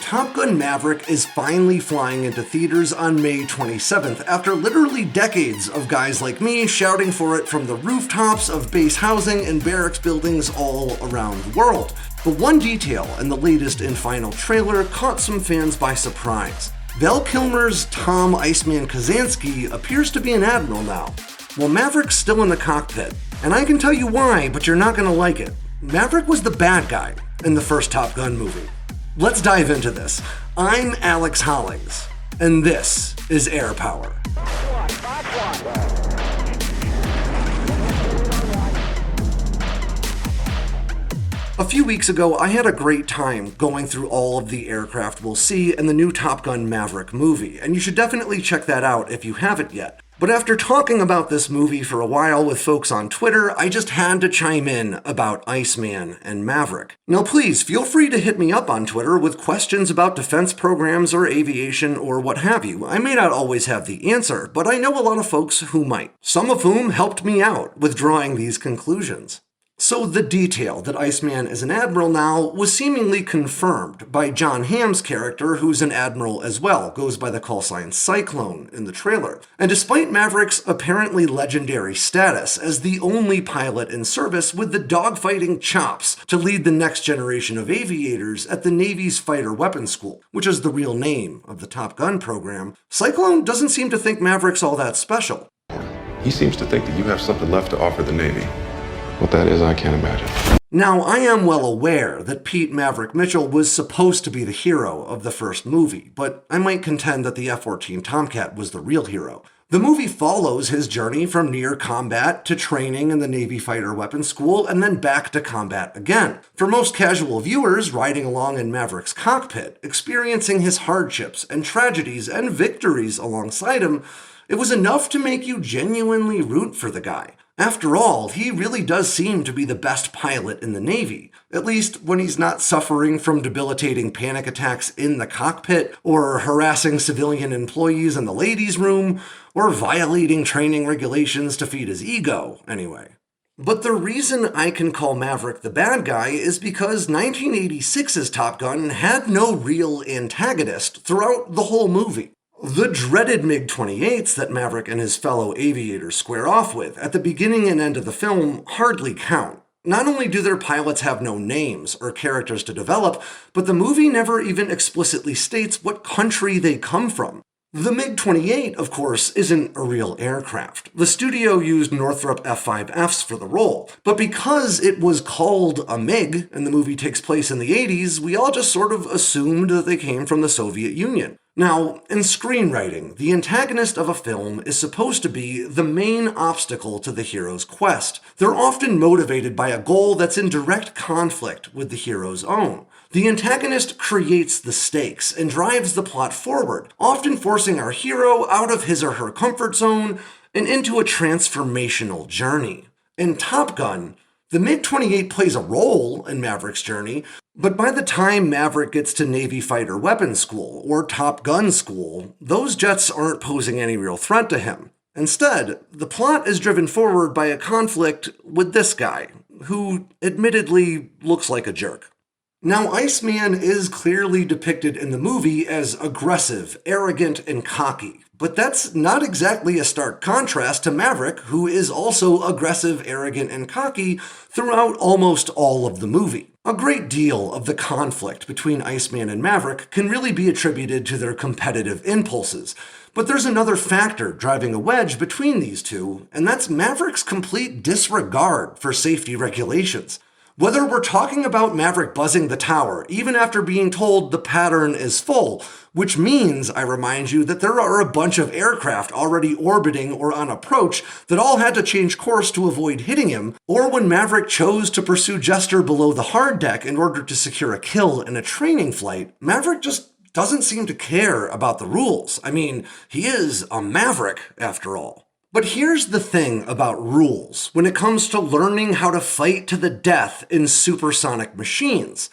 Top Gun Maverick is finally flying into theaters on May 27th after literally decades of guys like me shouting for it from the rooftops of base housing and barracks buildings all around the world. But one detail in the latest and final trailer caught some fans by surprise. Val Kilmer's Tom Iceman Kazansky appears to be an admiral now, while Maverick's still in the cockpit. And I can tell you why, but you're not gonna like it. Maverick was the bad guy in the first Top Gun movie. Let's dive into this. I'm Alex Hollings, and this is Air Power. A few weeks ago, I had a great time going through all of the aircraft we'll see in the new Top Gun Maverick movie, and you should definitely check that out if you haven't yet. But after talking about this movie for a while with folks on Twitter, I just had to chime in about Iceman and Maverick. Now please, feel free to hit me up on Twitter with questions about defense programs or aviation or what have you. I may not always have the answer, but I know a lot of folks who might, some of whom helped me out with drawing these conclusions. So the detail that Iceman is an admiral now was seemingly confirmed by John Hamm's character, who's an admiral as well, goes by the callsign Cyclone in the trailer. And despite Maverick's apparently legendary status as the only pilot in service with the dogfighting chops to lead the next generation of aviators at the Navy's Fighter Weapons School, which is the real name of the Top Gun program, Cyclone doesn't seem to think Maverick's all that special. He seems to think that you have something left to offer the Navy. What that is, I can't imagine. Now, I am well aware that Pete Maverick Mitchell was supposed to be the hero of the first movie, but I might contend that the F-14 Tomcat was the real hero. The movie follows his journey from near combat to training in the Navy Fighter Weapons School and then back to combat again. For most casual viewers riding along in Maverick's cockpit, experiencing his hardships and tragedies and victories alongside him, it was enough to make you genuinely root for the guy. After all, he really does seem to be the best pilot in the Navy, at least when he's not suffering from debilitating panic attacks in the cockpit, or harassing civilian employees in the ladies' room, or violating training regulations to feed his ego, anyway. But the reason I can call Maverick the bad guy is because 1986's Top Gun had no real antagonist throughout the whole movie. The dreaded MiG-28s that Maverick and his fellow aviators square off with at the beginning and end of the film hardly count. Not only do their pilots have no names or characters to develop, but the movie never even explicitly states what country they come from. The MiG-28, of course, isn't a real aircraft. The studio used Northrop F-5Fs for the role, but because it was called a MiG and the movie takes place in the 80s, we all just sort of assumed that they came from the Soviet Union. Now, in screenwriting, the antagonist of a film is supposed to be the main obstacle to the hero's quest. They're often motivated by a goal that's in direct conflict with the hero's own. The antagonist creates the stakes and drives the plot forward, often forcing our hero out of his or her comfort zone and into a transformational journey. In Top Gun, the MiG-28 plays a role in Maverick's journey, but by the time Maverick gets to Navy Fighter Weapons School, or Top Gun School, those jets aren't posing any real threat to him. Instead, the plot is driven forward by a conflict with this guy, who admittedly looks like a jerk. Now, Iceman is clearly depicted in the movie as aggressive, arrogant, and cocky, but that's not exactly a stark contrast to Maverick, who is also aggressive, arrogant, and cocky throughout almost all of the movie. A great deal of the conflict between Iceman and Maverick can really be attributed to their competitive impulses, but there's another factor driving a wedge between these two, and that's Maverick's complete disregard for safety regulations. Whether we're talking about Maverick buzzing the tower, even after being told the pattern is full, which means, I remind you, that there are a bunch of aircraft already orbiting or on approach that all had to change course to avoid hitting him, or when Maverick chose to pursue Jester below the hard deck in order to secure a kill in a training flight, Maverick just doesn't seem to care about the rules. I mean, he is a Maverick, after all. But here's the thing about rules when it comes to learning how to fight to the death in supersonic machines.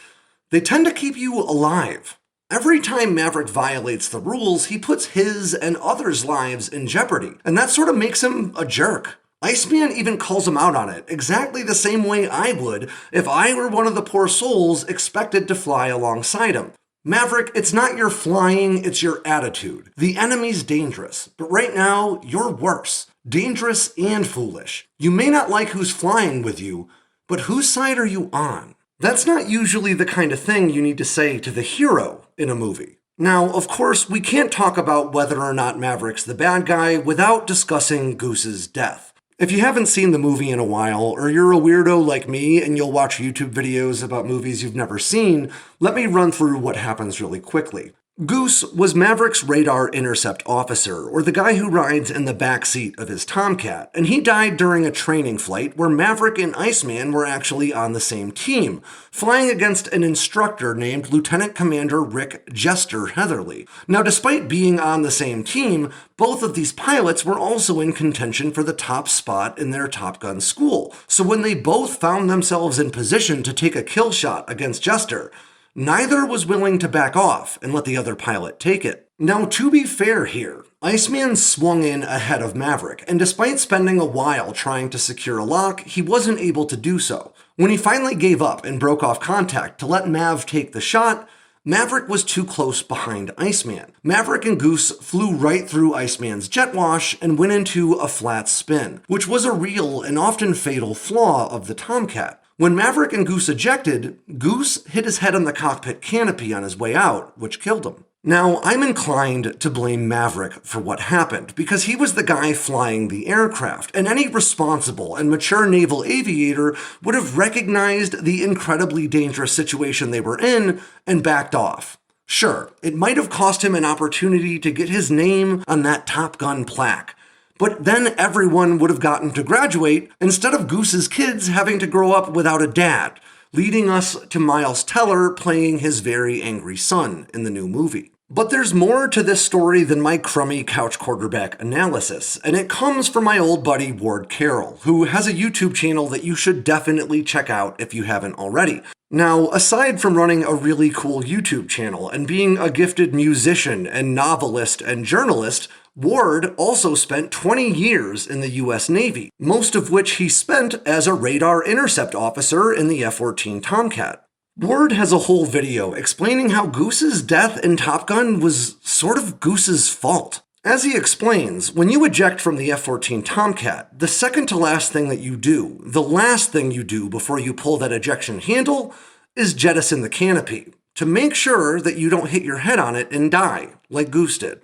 They tend to keep you alive. Every time Maverick violates the rules, he puts his and others' lives in jeopardy, and that sort of makes him a jerk. Iceman even calls him out on it, exactly the same way I would if I were one of the poor souls expected to fly alongside him. Maverick, it's not your flying, it's your attitude. The enemy's dangerous, but right now, you're worse. Dangerous and foolish. You may not like who's flying with you, but whose side are you on? That's not usually the kind of thing you need to say to the hero in a movie. Now, of course, we can't talk about whether or not Maverick's the bad guy without discussing Goose's death. If you haven't seen the movie in a while, or you're a weirdo like me and you'll watch YouTube videos about movies you've never seen, let me run through what happens really quickly. Goose was Maverick's radar intercept officer, or the guy who rides in the back seat of his Tomcat, and he died during a training flight where Maverick and Iceman were actually on the same team, flying against an instructor named Lieutenant Commander Rick Jester Heatherly. Now, despite being on the same team, both of these pilots were also in contention for the top spot in their Top Gun school, so when they both found themselves in position to take a kill shot against Jester, neither was willing to back off and let the other pilot take it. Now, to be fair here, Iceman swung in ahead of Maverick, and despite spending a while trying to secure a lock, he wasn't able to do so. When he finally gave up and broke off contact to let Mav take the shot, Maverick was too close behind Iceman. Maverick and Goose flew right through Iceman's jet wash and went into a flat spin, which was a real and often fatal flaw of the Tomcat. When Maverick and Goose ejected, Goose hit his head on the cockpit canopy on his way out, which killed him. Now, I'm inclined to blame Maverick for what happened, because he was the guy flying the aircraft, and any responsible and mature naval aviator would have recognized the incredibly dangerous situation they were in and backed off. Sure, it might have cost him an opportunity to get his name on that Top Gun plaque, but then everyone would have gotten to graduate instead of Goose's kids having to grow up without a dad, leading us to Miles Teller playing his very angry son in the new movie. But there's more to this story than my crummy couch quarterback analysis, and it comes from my old buddy Ward Carroll, who has a YouTube channel that you should definitely check out if you haven't already. Now, aside from running a really cool YouTube channel and being a gifted musician and novelist and journalist, Ward also spent 20 years in the US Navy, most of which he spent as a radar intercept officer in the F-14 Tomcat. Ward has a whole video explaining how Goose's death in Top Gun was sort of Goose's fault. As he explains, when you eject from the F-14 Tomcat, the second to last thing that you do, the last thing you do before you pull that ejection handle, is jettison the canopy, to make sure that you don't hit your head on it and die, like Goose did.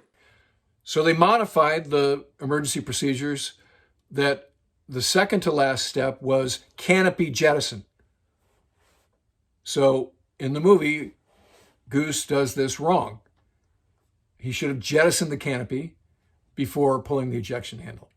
So they modified the emergency procedures that the second to last step was canopy jettison. So in the movie, Goose does this wrong. He should have jettisoned the canopy before pulling the ejection handle.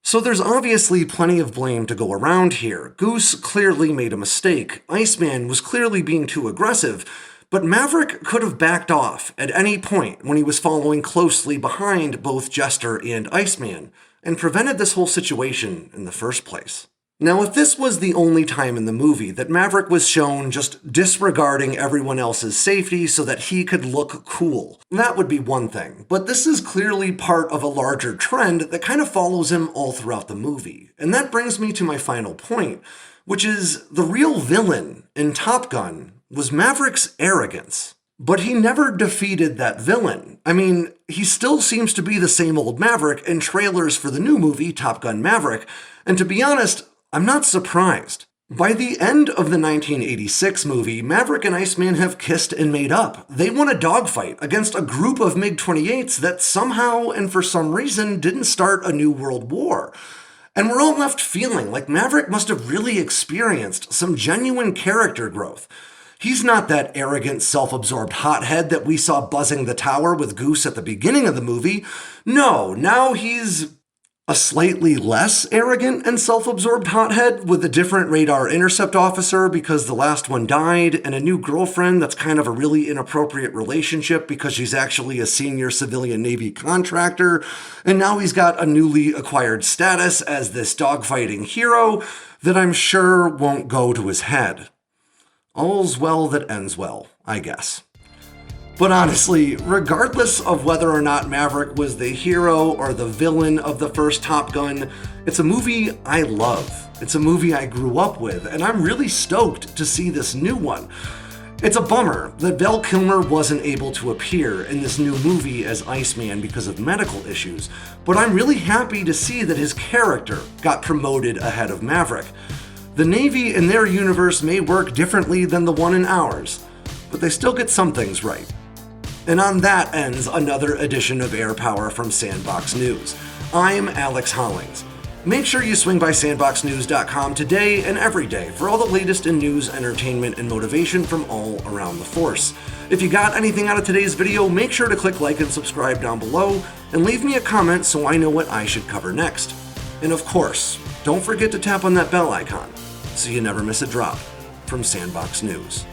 So there's obviously plenty of blame to go around here. Goose clearly made a mistake. Iceman was clearly being too aggressive. But Maverick could have backed off at any point when he was following closely behind both Jester and Iceman, and prevented this whole situation in the first place. Now, if this was the only time in the movie that Maverick was shown just disregarding everyone else's safety so that he could look cool, that would be one thing. But this is clearly part of a larger trend that kind of follows him all throughout the movie. And that brings me to my final point, which is the real villain in Top Gun was Maverick's arrogance. But he never defeated that villain. I mean, he still seems to be the same old Maverick in trailers for the new movie, Top Gun Maverick, and to be honest, I'm not surprised. By the end of the 1986 movie, Maverick and Iceman have kissed and made up. They won a dogfight against a group of MiG-28s that somehow and for some reason didn't start a new world war. And we're all left feeling like Maverick must have really experienced some genuine character growth. He's not that arrogant, self-absorbed hothead that we saw buzzing the tower with Goose at the beginning of the movie. No, now he's a slightly less arrogant and self-absorbed hothead with a different radar intercept officer because the last one died, and a new girlfriend that's kind of a really inappropriate relationship because she's actually a senior civilian Navy contractor, and now he's got a newly acquired status as this dogfighting hero that I'm sure won't go to his head. All's well that ends well, I guess. But honestly, regardless of whether or not Maverick was the hero or the villain of the first Top Gun, it's a movie I love. It's a movie I grew up with, and I'm really stoked to see this new one. It's a bummer that Val Kilmer wasn't able to appear in this new movie as Iceman because of medical issues, but I'm really happy to see that his character got promoted ahead of Maverick. The Navy in their universe may work differently than the one in ours, but they still get some things right. And on that ends another edition of Air Power from Sandbox News. I'm Alex Hollings. Make sure you swing by sandboxnews.com today and every day for all the latest in news, entertainment, and motivation from all around the force. If you got anything out of today's video, make sure to click like and subscribe down below, and leave me a comment so I know what I should cover next. And of course, don't forget to tap on that bell icon so you never miss a drop from Sandbox News.